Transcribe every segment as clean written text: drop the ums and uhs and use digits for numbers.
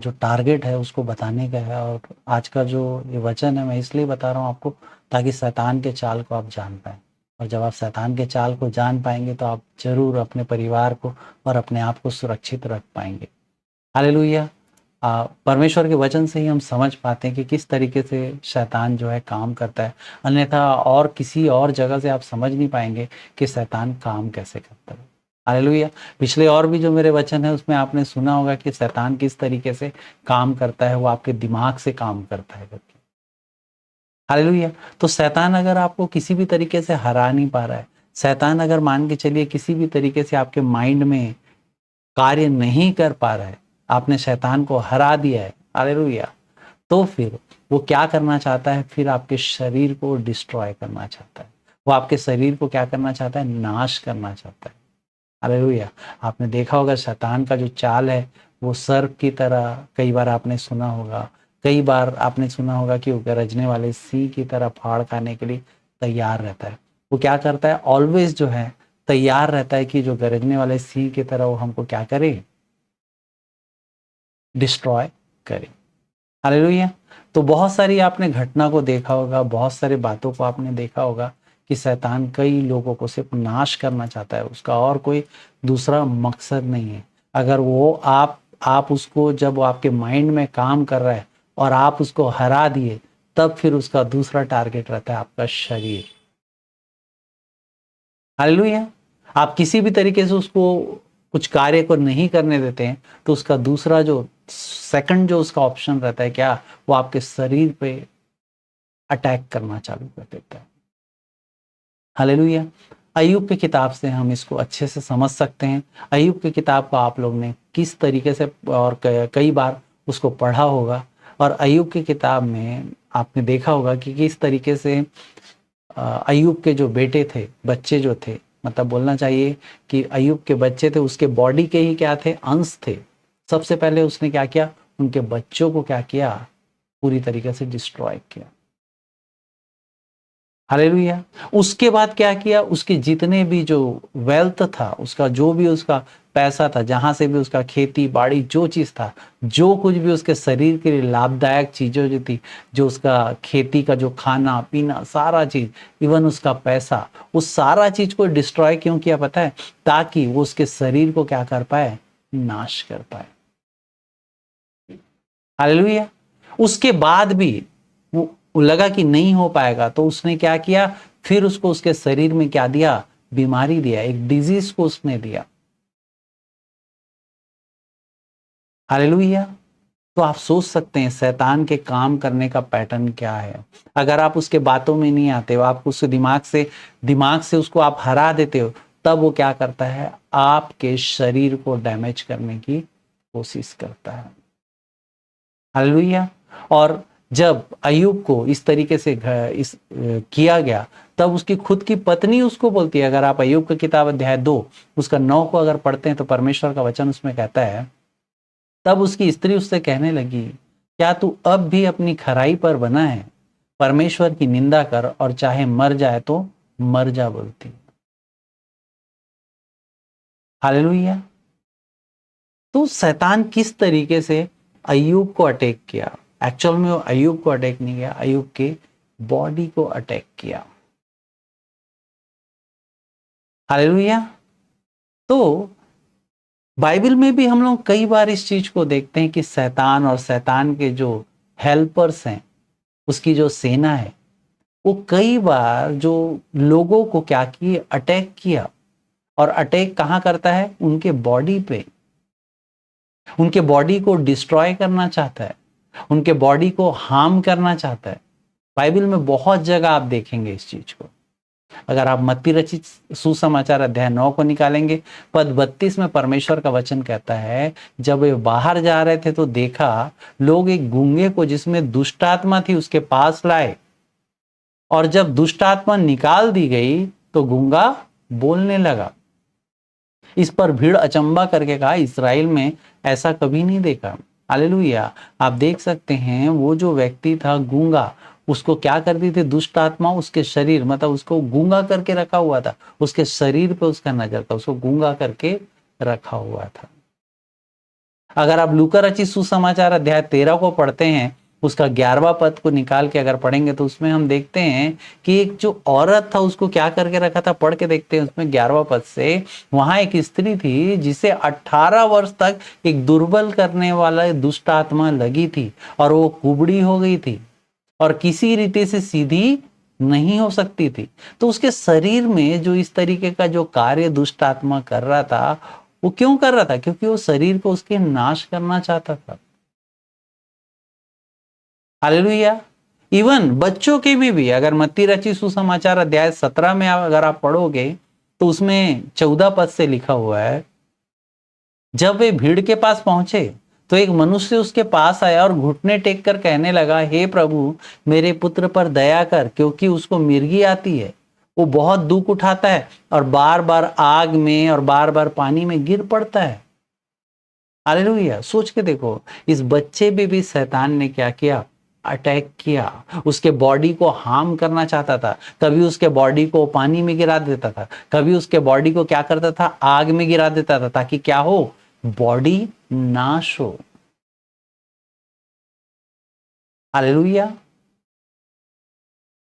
जो टारगेट है उसको बताने का है। और आज का जो ये वचन है मैं इसलिए बता रहा हूँ आपको, ताकि शैतान के चाल को आप जान पाएँ। और जब आप शैतान के चाल को जान पाएंगे तो आप जरूर अपने परिवार को और अपने आप को सुरक्षित रख पाएंगे। हालेलुया। परमेश्वर के वचन से ही हम समझ पाते हैं कि किस तरीके से शैतान जो है काम करता है, अन्यथा और किसी और जगह से आप समझ नहीं पाएंगे कि शैतान काम कैसे करता है। हालेलुया। पिछले और भी जो मेरे वचन है उसमें आपने सुना होगा कि शैतान किस तरीके से काम करता है, वो आपके दिमाग से काम करता है करके। हालेलुया। तो शैतान अगर आपको किसी भी तरीके से हरा नहीं पा रहा है, शैतान अगर मान के चलिए किसी भी तरीके से आपके माइंड में कार्य नहीं कर पा रहा है, आपने शैतान को हरा दिया है, हालेलुया, तो फिर वो क्या करना चाहता है, फिर आपके शरीर को डिस्ट्रॉय करना चाहता है। वो आपके शरीर को क्या करना चाहता है, नाश करना चाहता है। हालेलुया। आपने देखा होगा शैतान का जो चाल है वो सर्प की तरह, कई बार आपने सुना होगा, कई बार आपने सुना होगा कि वो गरजने वाले सिंह की तरह फाड़ खाने के लिए तैयार रहता है। वो क्या करता है, ऑलवेज जो है तैयार रहता है कि जो गरजने वाले सिंह की तरह वो हमको क्या करे, डिस्ट्रॉय करे। हालेलुया। तो बहुत सारी आपने घटना को देखा होगा, बहुत सारे बातों को आपने देखा होगा कि शैतान कई लोगों को सिर्फ नाश करना चाहता है, उसका और कोई दूसरा मकसद नहीं है। अगर वो आप उसको, जब वो आपके माइंड में काम कर रहा है और आप उसको हरा दिए, तब फिर उसका दूसरा टारगेट रहता है आपका शरीर। हालेलुया। आप किसी भी तरीके से उसको कुछ कार्य को नहीं करने देते हैं तो उसका दूसरा जो सेकंड जो उसका ऑप्शन रहता है क्या, वो आपके शरीर पे अटैक करना चालू कर देता है। हालेलुया। अय्यूब की किताब से हम इसको अच्छे से समझ सकते हैं। अय्यूब की किताब को आप लोग ने किस तरीके से और कई बार उसको पढ़ा होगा। और अय्यूब की किताब में आपने देखा होगा कि किस तरीके से अय्यूब के जो बेटे थे, बच्चे जो थे, मतलब बोलना चाहिए कि अय्यूब के बच्चे थे, उसके बॉडी के ही क्या थे, अंश थे। सबसे पहले उसने क्या किया, उनके बच्चों को क्या किया, पूरी तरीके से डिस्ट्रॉय किया। हालेलुया। उसके बाद क्या किया, उसके जितने भी जो वेल्थ था, उसका जो भी उसका पैसा था, जहां से भी उसका खेती बाड़ी जो चीज था, जो कुछ भी उसके शरीर के लिए लाभदायक चीजें जो थी, जो उसका खेती का जो खाना पीना सारा चीज, इवन उसका पैसा, उस सारा चीज को डिस्ट्रॉय क्यों किया पता है, ताकि वो उसके शरीर को क्या कर पाए, नाश कर पाए। हालेलुया। उसके बाद भी वो लगा कि नहीं हो पाएगा, तो उसने क्या किया, फिर उसको उसके शरीर में क्या दिया, बीमारी दिया, एक डिजीज को उसने दिया। हालेलुया। तो आप सोच सकते हैं शैतान के काम करने का पैटर्न क्या है। अगर आप उसके बातों में नहीं आते हो, आप उसके दिमाग से उसको आप हरा देते हो, तब वो क्या करता है, आपके शरीर को डैमेज करने की कोशिश करता है। हालेलुया। और जब अय्यूब को इस तरीके से किया गया, तब उसकी खुद की पत्नी उसको बोलती है, अगर आप अय्यूब की किताब अध्याय 2 उसका 9 को अगर पढ़ते हैं तो परमेश्वर का वचन उसमें कहता है, तब उसकी स्त्री उससे कहने लगी, क्या तू अब भी अपनी खराई पर बना है, परमेश्वर की निंदा कर और चाहे मर जाए तो मर जा बोलती। हालेलुया। तो शैतान किस तरीके से अय्यूब को अटैक किया, एक्चुअल में वो अय्यूब को अटैक नहीं किया, अय्यूब के बॉडी को अटैक किया। हालेलुया। तो बाइबल में भी हम लोग कई बार इस चीज को देखते हैं कि शैतान और शैतान के जो हेल्पर्स हैं, उसकी जो सेना है, वो कई बार जो लोगों को क्या किए, अटैक किया। और अटैक कहाँ करता है, उनके बॉडी पे, उनके बॉडी को डिस्ट्रॉय करना चाहता है, उनके बॉडी को हार्म करना चाहता है। बाइबल में बहुत जगह आप देखेंगे इस चीज को। अगर आप मत्ती रचित सुसमाचार अध्याय 9 को निकालेंगे, पद 32 में परमेश्वर का वचन कहता है, जब वे बाहर जा रहे थे तो देखा लोग एक गूंगे को जिसमें दुष्ट आत्मा थी उसके पास लाए, और जब दुष्ट आत्मा निकाल दी गई तो गूंगा बोलने लगा। इस पर भीड़ अचंबा करके कहा, इस्राएल में ऐसा कभी नहीं देखा। हालेलुया। आप देख सकते हैं वो जो व्यक्ति था गूंगा, उसको क्या करती थी दुष्ट आत्मा, उसके शरीर, मतलब उसको गूंगा करके रखा हुआ था, उसके शरीर पे उसका नजर था, उसको गूंगा करके रखा हुआ था। अगर आप लूका रचित सुसमाचार अध्याय 13 को पढ़ते हैं, उसका 11वां पद को निकाल के अगर पढ़ेंगे तो उसमें हम देखते हैं कि एक जो औरत था उसको क्या करके रखा था। पढ़ के देखते हैं उसमें 11वां पद से, वहां एक स्त्री थी जिसे 18 वर्ष तक एक दुर्बल करने वाला दुष्ट आत्मा लगी थी और वो कुबड़ी हो गई थी और किसी रीति से सीधी नहीं हो सकती थी। तो उसके शरीर में जो इस तरीके का जो कार्य दुष्ट आत्मा कर रहा था, वो क्यों कर रहा था? क्योंकि वो शरीर को उसके नाश करना चाहता था। हालेलुया। इवन बच्चों के में भी अगर मत्ती रचित सुसमाचार अध्याय 17 में अगर आप पढ़ोगे तो उसमें 14 पद से लिखा हुआ है, जब वे भीड़ के पास पहुंचे तो एक मनुष्य उसके पास आया और घुटने टेक कर कहने लगा, हे प्रभु, मेरे पुत्र पर दया कर, क्योंकि उसको मिर्गी आती है। वो बहुत दुख उठाता है और बार बार आग में और बार बार पानी में गिर पड़ता है। हालेलुया। सोच के देखो, इस बच्चे पे भी शैतान ने क्या किया? अटैक किया। उसके बॉडी को हार्म करना चाहता था। कभी उसके बॉडी को पानी में गिरा देता था, कभी उसके बॉडी को क्या करता था? आग में गिरा देता था, ताकि क्या हो? बॉडी नाश हो। हालेलुया।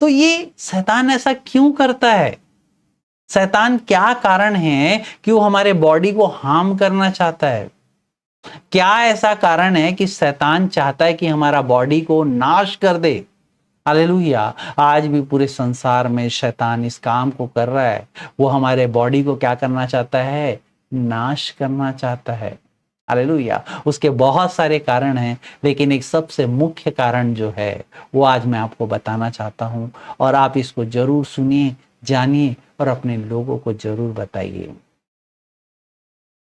तो ये शैतान ऐसा क्यों करता है? शैतान क्या कारण है कि वो हमारे बॉडी को हार्म करना चाहता है? क्या ऐसा कारण है कि शैतान चाहता है कि हमारा बॉडी को नाश कर दे? हालेलुया। आज भी पूरे संसार में शैतान इस काम को कर रहा है। वो हमारे बॉडी को क्या करना चाहता है? नाश करना चाहता है। हालेलुया। उसके बहुत सारे कारण हैं, लेकिन एक सबसे मुख्य कारण जो है वो आज मैं आपको बताना चाहता हूं, और आप इसको जरूर सुनिए, जानिए और अपने लोगों को जरूर बताइए।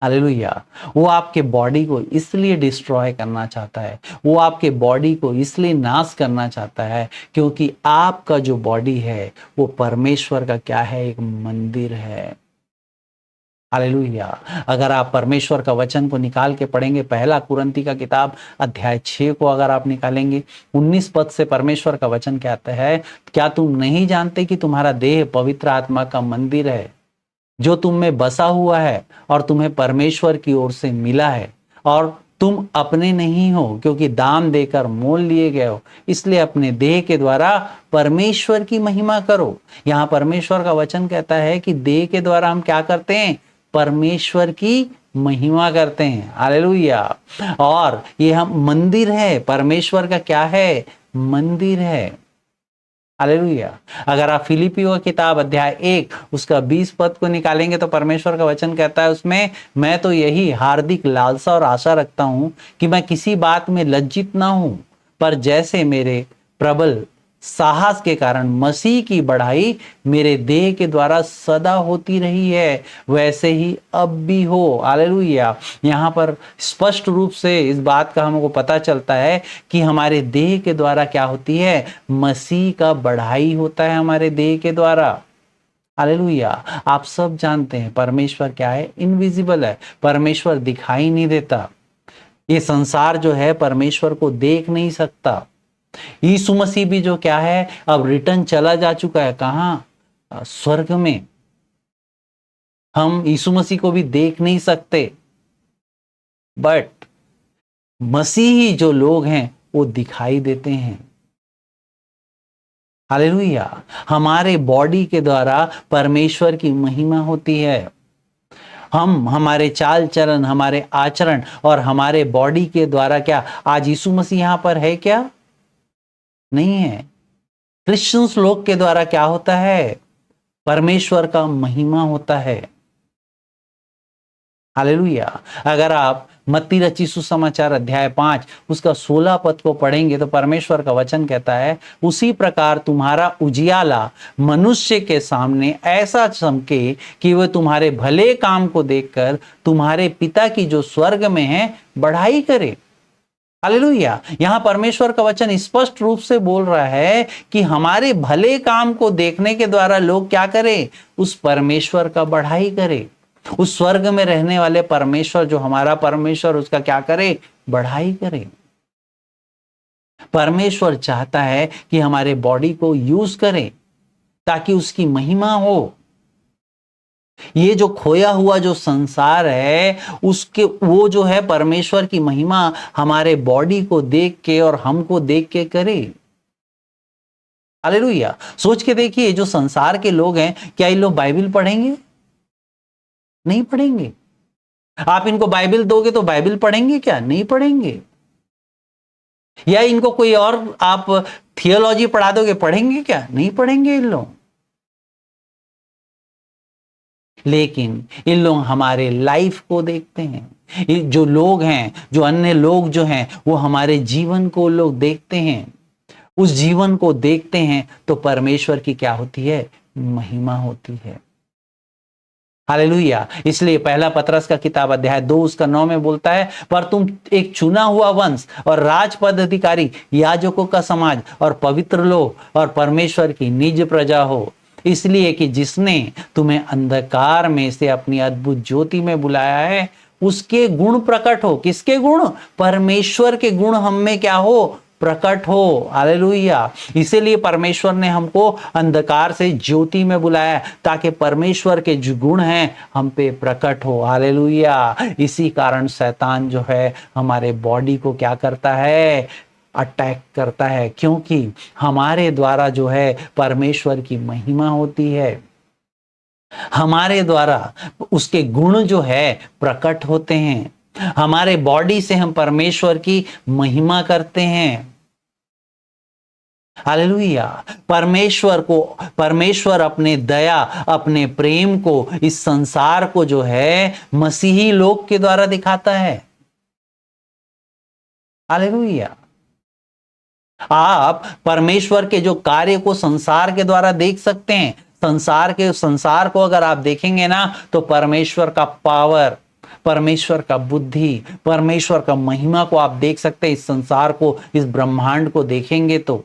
हालेलुया। वो आपके बॉडी को इसलिए डिस्ट्रॉय करना चाहता है, वो आपके बॉडी को इसलिए नाश करना चाहता है क्योंकि आपका जो बॉडी है वो परमेश्वर का क्या है? एक मंदिर है। हालेलुया। अगर आप परमेश्वर का वचन को निकाल के पढ़ेंगे, पहला कुरंती का किताब अध्याय 6 को अगर आप निकालेंगे, 19 पद से परमेश्वर का वचन कहता है, क्या तुम नहीं जानते कि तुम्हारा देह पवित्र आत्मा का मंदिर है जो तुम में बसा हुआ है और तुम्हें परमेश्वर की ओर से मिला है, और तुम अपने नहीं हो क्योंकि दाम देकर मोल लिए गए हो। इसलिए अपने देह के द्वारा परमेश्वर की महिमा करो। यहां परमेश्वर का वचन कहता है कि देह के द्वारा हम क्या करते हैं? परमेश्वर की महिमा करते हैं। हालेलुया। और ये हम मंदिर है, परमेश्वर का क्या है? मंदिर है। हालेलुया। अगर आप फिलिपियों की किताब अध्याय 1 उसका 20 पद को निकालेंगे तो परमेश्वर का वचन कहता है उसमें, मैं तो यही हार्दिक लालसा और आशा रखता हूं कि मैं किसी बात में लज्जित ना हूं, पर जैसे मेरे प्रबल साहस के कारण मसीह की बढ़ाई मेरे देह के द्वारा सदा होती रही है, वैसे ही अब भी हो। हालेलुया। यहाँ पर स्पष्ट रूप से इस बात का हमको पता चलता है कि हमारे देह के द्वारा क्या होती है? मसीह का बढ़ाई होता है हमारे देह के द्वारा। हालेलुया। आप सब जानते हैं परमेश्वर क्या है? इनविजिबल है। परमेश्वर दिखाई नहीं देता। ये संसार जो है परमेश्वर को देख नहीं सकता। यीशु मसीह भी जो क्या है, अब रिटर्न चला जा चुका है। कहां? स्वर्ग में। हम यीशु मसीह को भी देख नहीं सकते, बट मसीही जो लोग हैं वो दिखाई देते हैं। हालेलुया। हमारे बॉडी के द्वारा परमेश्वर की महिमा होती है। हम हमारे चाल चलन, हमारे आचरण और हमारे बॉडी के द्वारा क्या आज यीशु मसीह यहां पर है? क्या नहीं है। क्रिश्चियंस लोग के द्वारा क्या होता है? परमेश्वर का महिमा होता है। हालेलुया। अगर आप मत्ती रचित सुसमाचार अध्याय 5 उसका 16 पद को पढ़ेंगे तो परमेश्वर का वचन कहता है, उसी प्रकार तुम्हारा उजियाला मनुष्य के सामने ऐसा चमके कि वह तुम्हारे भले काम को देखकर तुम्हारे पिता की जो स्वर्ग में है बढ़ाई करे। हालेलुया। यहां परमेश्वर का वचन स्पष्ट रूप से बोल रहा है कि हमारे भले काम को देखने के द्वारा लोग क्या करें? उस परमेश्वर का बढ़ाई करे। उस स्वर्ग में रहने वाले परमेश्वर जो हमारा परमेश्वर, उसका क्या करे? बढ़ाई करे। परमेश्वर चाहता है कि हमारे बॉडी को यूज करें ताकि उसकी महिमा हो। ये जो खोया हुआ जो संसार है, उसके वो जो है परमेश्वर की महिमा हमारे बॉडी को देख के और हमको देख के करे। हालेलुया। सोच के देखिए, जो संसार के लोग हैं, क्या ये लोग बाइबल पढ़ेंगे? नहीं पढ़ेंगे। आप इनको बाइबल दोगे तो बाइबल पढ़ेंगे क्या? नहीं पढ़ेंगे। या इनको कोई और आप थियोलॉजी पढ़ा दोगे, पढ़ेंगे क्या? नहीं पढ़ेंगे इन लोग। लेकिन इन लोग हमारे लाइफ को देखते हैं। ये जो लोग हैं, जो अन्य लोग जो हैं, वो हमारे जीवन को लोग देखते हैं। उस जीवन को देखते हैं तो परमेश्वर की क्या होती है? महिमा होती है। हालेलुया। इसलिए पहला पतरस का किताब अध्याय 2 उसका 9 में बोलता है, पर तुम एक चुना हुआ वंश और राजपद अधिकारी, याजकों का समाज और पवित्र लोग और परमेश्वर की निज प्रजा हो, इसलिए कि जिसने तुम्हें अंधकार में से अपनी अद्भुत ज्योति में बुलाया है, उसके गुण प्रकट हो। किसके गुण? परमेश्वर के गुण हम में क्या हो? प्रकट हो। हालेलुया। इसीलिए परमेश्वर ने हमको अंधकार से ज्योति में बुलाया, ताकि परमेश्वर के जो गुण हैं हम पे प्रकट हो। हालेलुया। इसी कारण शैतान जो है हमारे बॉडी को क्या करता है? अटैक करता है, क्योंकि हमारे द्वारा जो है परमेश्वर की महिमा होती है। हमारे द्वारा उसके गुण जो है प्रकट होते हैं। हमारे बॉडी से हम परमेश्वर की महिमा करते हैं। हालेलुया। परमेश्वर अपने दया, अपने प्रेम को इस संसार को जो है मसीही लोग के द्वारा दिखाता है। हालेलुया। आप परमेश्वर के जो कार्य को संसार के द्वारा देख सकते हैं। संसार को अगर आप देखेंगे ना, तो परमेश्वर का पावर, परमेश्वर का बुद्धि, परमेश्वर का महिमा को आप देख सकते हैं। इस संसार को, इस ब्रह्मांड को देखेंगे तो।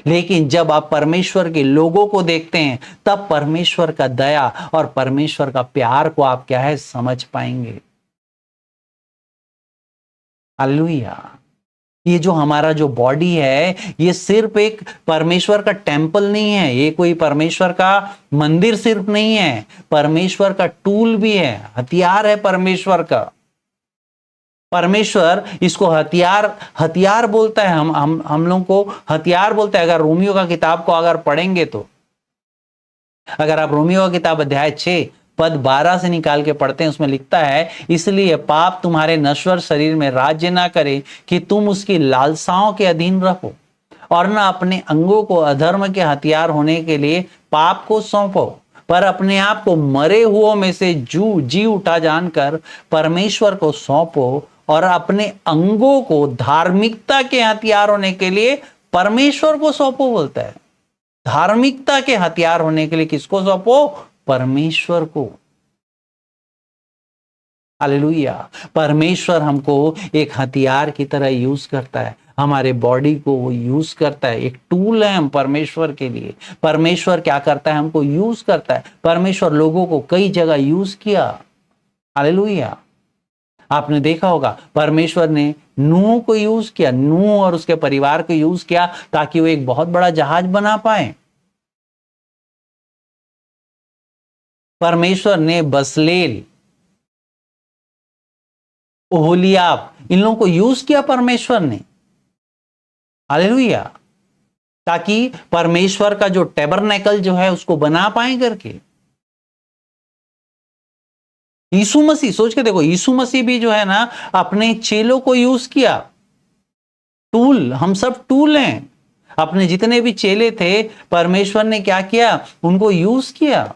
लेकिन जब आप परमेश्वर के लोगों को देखते हैं, तब परमेश्वर का दया और परमेश्वर का प्यार को आप क्या है? समझ पाएंगे। हालेलुया। ये जो हमारा जो बॉडी है, ये सिर्फ एक परमेश्वर का टेम्पल नहीं है, ये कोई परमेश्वर का मंदिर सिर्फ नहीं है, परमेश्वर का टूल भी है, हथियार है परमेश्वर का। परमेश्वर इसको हथियार बोलता है। हम लोग को हथियार बोलता है। अगर रोमियो का किताब को अगर पढ़ेंगे तो, अगर आप रोमियो का किताब अध्याय 6 पद 12 से निकाल के पढ़ते हैं, उसमें लिखता है, इसलिए पाप तुम्हारे नश्वर शरीर में राज्य ना करे कि तुम उसकी लालसाओं के अधीन रहो, और न अपने अंगों को अधर्म के हथियार होने के लिए पाप को सौंपो, पर अपने आप को मरे हुओं में से जी उठा जानकर परमेश्वर को सौंपो, और अपने अंगों को धार्मिकता के हथियार होने के लिए परमेश्वर को सौंपो बोलता है। धार्मिकता के हथियार होने के लिए किसको सौंपो? परमेश्वर को। हालेलुया। परमेश्वर हमको एक हथियार की तरह यूज करता है। हमारे बॉडी को वो यूज करता है, एक टूल है हम परमेश्वर के लिए। परमेश्वर क्या करता है? हमको यूज करता है। परमेश्वर लोगों को कई जगह यूज किया। हालेलुया। आपने देखा होगा, परमेश्वर ने नूह को यूज किया, नूह और उसके परिवार को यूज किया, ताकि वो एक बहुत बड़ा जहाज बना पाए। परमेश्वर ने बसलेल, ओहोलियाब, इन लोगों को यूज किया परमेश्वर ने। हालेलुया। ताकि परमेश्वर का जो टेबरनेकल जो है उसको बना पाए करके। यीशु मसीह, सोच के देखो, यीशु मसीह भी जो है ना अपने चेलों को यूज किया। टूल, हम सब टूल हैं। अपने जितने भी चेले थे, परमेश्वर ने क्या किया? उनको यूज किया।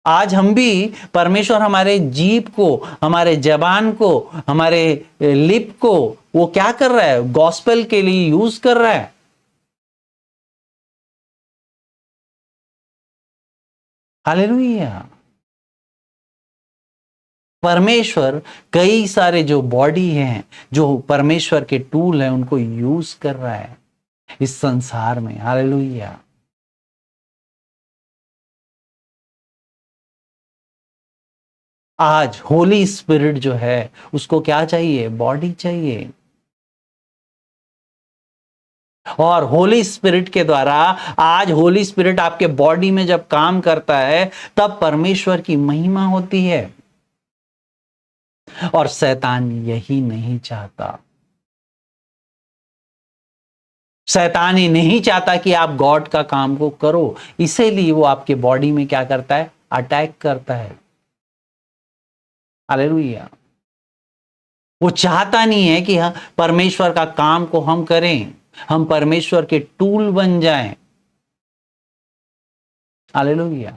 आज हम भी, परमेश्वर हमारे जीभ को, हमारे जबान को, हमारे लिप को वो क्या कर रहा है? गॉस्पेल के लिए यूज कर रहा है। हालेलुया। परमेश्वर कई सारे जो बॉडी हैं, जो परमेश्वर के टूल हैं, उनको यूज कर रहा है इस संसार में। हालेलुया। आज होली स्पिरिट जो है उसको क्या चाहिए? बॉडी चाहिए। और होली स्पिरिट के द्वारा, आज होली स्पिरिट आपके बॉडी में जब काम करता है तब परमेश्वर की महिमा होती है। और शैतान यही नहीं चाहता। शैतान ही नहीं चाहता कि आप गॉड का काम को करो, इसीलिए वो आपके बॉडी में क्या करता है, अटैक करता है। हालेलुया। वो चाहता नहीं है कि परमेश्वर का काम को हम करें, हम परमेश्वर के टूल बन जाएं। हालेलुया।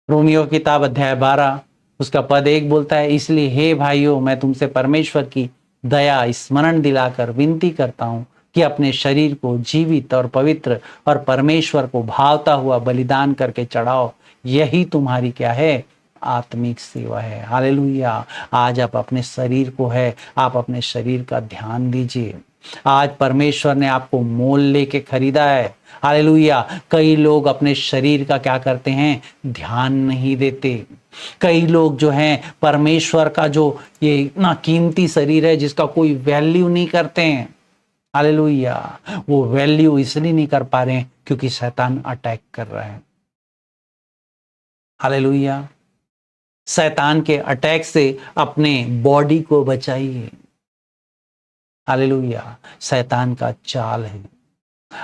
रोमियो की किताब अध्याय 12 उसका पद 1 बोलता है, इसलिए हे भाइयों, मैं तुमसे परमेश्वर की दया स्मरण दिलाकर विनती करता हूं कि अपने शरीर को जीवित और पवित्र और परमेश्वर को भावता हुआ बलिदान करके चढ़ाओ, यही तुम्हारी क्या है, आत्मिक सेवा है। हालेलुया। आज आप अपने शरीर को है, आप अपने शरीर का ध्यान दीजिए। आज परमेश्वर ने आपको मोल लेके खरीदा है। हालेलुया। कई लोग अपने शरीर का क्या करते हैं, ध्यान नहीं देते। कई लोग जो हैं परमेश्वर का जो ये इतना कीमती शरीर है जिसका कोई वैल्यू नहीं करते हैं। हालेलुया। वो वैल्यू इसलिए नहीं कर पा रहे हैं क्योंकि शैतान अटैक कर रहा है। हालेलुया। शैतान के अटैक से अपने बॉडी को बचाइए। हालेलुया। शैतान का चाल है।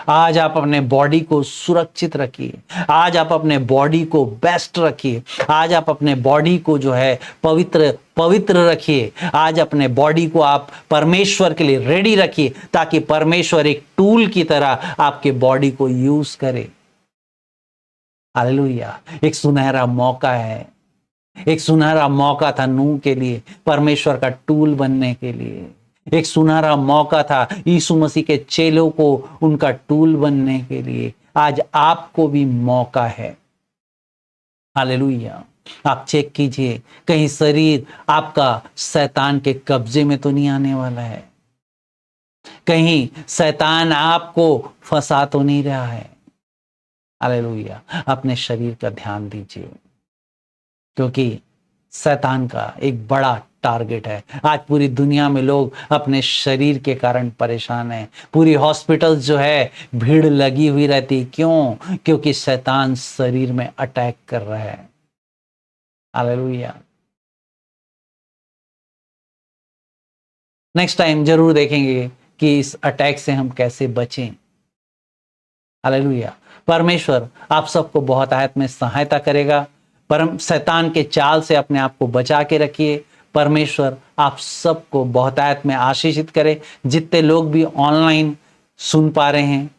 आज आप अपने बॉडी को सुरक्षित रखिए। आज आप अपने बॉडी को बेस्ट रखिए। आज आप अपने बॉडी को जो है पवित्र पवित्र रखिए। आज अपने बॉडी को आप परमेश्वर के लिए रेडी रखिए, ताकि परमेश्वर एक टूल की तरह आपके बॉडी को यूज करे। हालेलुया। एक सुनहरा मौका है, एक सुनहरा मौका था नूह के लिए परमेश्वर का टूल बनने के लिए। एक सुनहरा मौका था यीशु मसीह के चेलों को उनका टूल बनने के लिए। आज आपको भी मौका है। हालेलुया। आप चेक कीजिए, कहीं शरीर आपका शैतान के कब्जे में तो नहीं आने वाला है। कहीं शैतान आपको फंसा तो नहीं रहा है। हालेलुया। अपने शरीर का ध्यान दीजिए, क्योंकि शैतान का एक बड़ा टारगेट है। आज पूरी दुनिया में लोग अपने शरीर के कारण परेशान हैं। पूरी हॉस्पिटल्स जो है भीड़ लगी हुई रहती। क्यों? क्योंकि शैतान शरीर में अटैक कर रहा है। हालेलुया। नेक्स्ट टाइम जरूर देखेंगे कि इस अटैक से हम कैसे बचें। हालेलुया। परमेश्वर आप सबको बहुत आयत में सहायता करेगा। परम शैतान के चाल से अपने आप को बचा के रखिए। परमेश्वर आप सबको बहुत आयत में आशीषित करे। जितने लोग भी ऑनलाइन सुन पा रहे हैं,